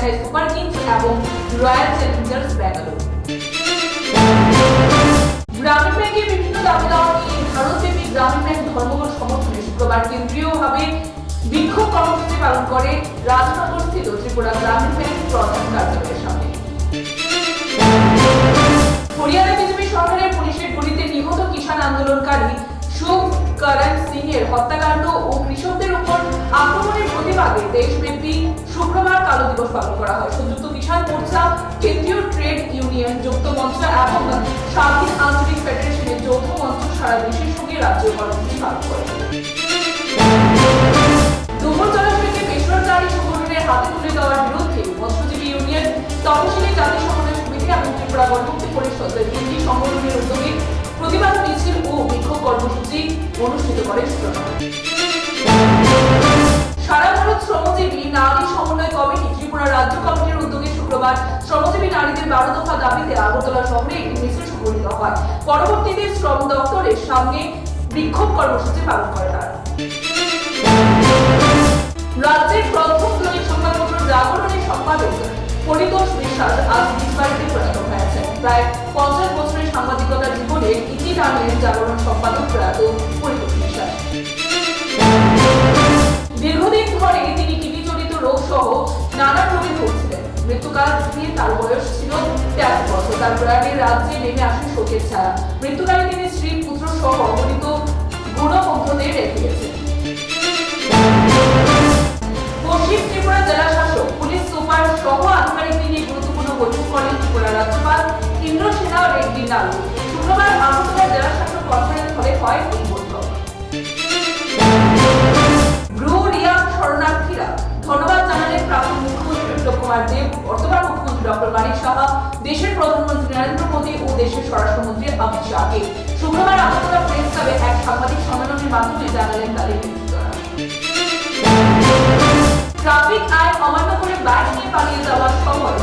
Chennai super Kings এবং royal Challengers Bangalore. গ্রামীণ ব্যাংকের বিভিন্ন দাবি দাওয়া নিয়ে ভারতব্যাপী গ্রামীণ ব্যাংক ধর্মঘট সমর্থনে শুক্রবার কেন্দ্রীয়ভাবে বিক্ষোভ কর্মসূচি পালন করে রাজনগরস্থিত ত্রিপুরা গ্রামীণ ব্যাংক প্রধান কার্যালয়ের সামনে। হরিয়ানা বিজেপি সরকারের পুলিশের গুলিতে নিহত কিষাণ আন্দোলনকারী শুভকরণ সিং এর হত্যাকাণ্ড ও কৃষকদের উপর আক্রমণের প্রতিবাদে দেশব্যাপী শুক্রবার কালো দিবস পালন করা হয়। সংযুক্ত কিষাণ মোর্চা, কেন্দ্রীয় ট্রেড ইউনিয়ন যুক্ত মঞ্চ এবং স্বাধীন আঞ্চলিক ফেডারেশনের যৌথ মঞ্চ সারা দেশের সঙ্গে রাজ্য কর্মসূচি পালন করে। দুপুর জলাশয়কে বেসরকারি সংগঠনের হাতে তুলে দেওয়ার বিরুদ্ধে মৎস্যজীবী ইউনিয়ন, তপশিলি জাতি সমন্বয় সমিতি এবং ত্রিপুরা গণমুক্তি পরিষদের তিনটি সংগঠনের উদ্যোগে প্রতিবাদ মিছিল ও বিক্ষোভ কর্মসূচি অনুষ্ঠিত করে শুক্রবার। সারা ভারত শ্রমজীবী নারী সমন্বয় কমিটি ত্রিপুরা রাজ্য কমিটির উদ্যোগে শুক্রবার শ্রমজীবী নারীদের 12 দফা দাবিতে আগরতলা শহরে একটি মিছিল সংগঠিত হয়। পরবর্তীতে শ্রম দপ্তরের সামনে বিক্ষোভ কর্মসূচি পালন করে তারা। রাজ্যের প্রথম দৈনিক সংবাদপত্র জাগরণের সম্পাদক পরিতোষ বিশ্বাস আজ নিজ বাড়িতে প্রয়াত হয়েছেন। প্রায় 50 বছরের সাংবাদিকতা জীবনে ইতি টানেন জাগরণ সম্পাদক প্রয়াত পরিতোষ বিশ্বাস। দীর্ঘদিন ধরে তিনি টিবি জনিত রোগ সহ নানা রোগে ভুগছিলেন। মৃত্যুকাল দিয়ে তার বয়স ছিল 13 বছর। তার প্রয়াগে রাজ্যে নেমে আসে শোকের ছায়া। মৃত্যুকালে তিনি স্ত্রী, পুত্র সহ অগণিত গুণবন্ধদের রেখে গেছেন। পশ্চিম ত্রিপুরা জেলা শাসক, পুলিশ সুপার সহ আধিকারিকদের নিয়ে গুরুত্বপূর্ণ বৈঠক করেন ত্রিপুরা রাজ্যপাল ইন্দ্রসেনা রেড্ডি নালু। শুক্রবার আগরতলা জেলা শাসক কনফারেন্স হলে হয় এই বৈঠক। শরণার্থীরা ধন্যবাদ জানালেন প্রাক্তন মুখ্যমন্ত্রী বিপ্লব কুমার দেব, বর্তমান মুখ্যমন্ত্রী ডক্টর মানিক সাহা, দেশের প্রধানমন্ত্রী নরেন্দ্র মোদী ও দেশের স্বরাষ্ট্রমন্ত্রী অমিত শাহকে। শুক্রবার আগরতলা প্রেস ক্লাবে এক সাংবাদিক সম্মেলনের মাধ্যমে জানালেন তাদের নেতৃত্বরা। ট্রাফিক আইন অমান্য করে বাইক নিয়ে পালিয়ে যাওয়ার সময়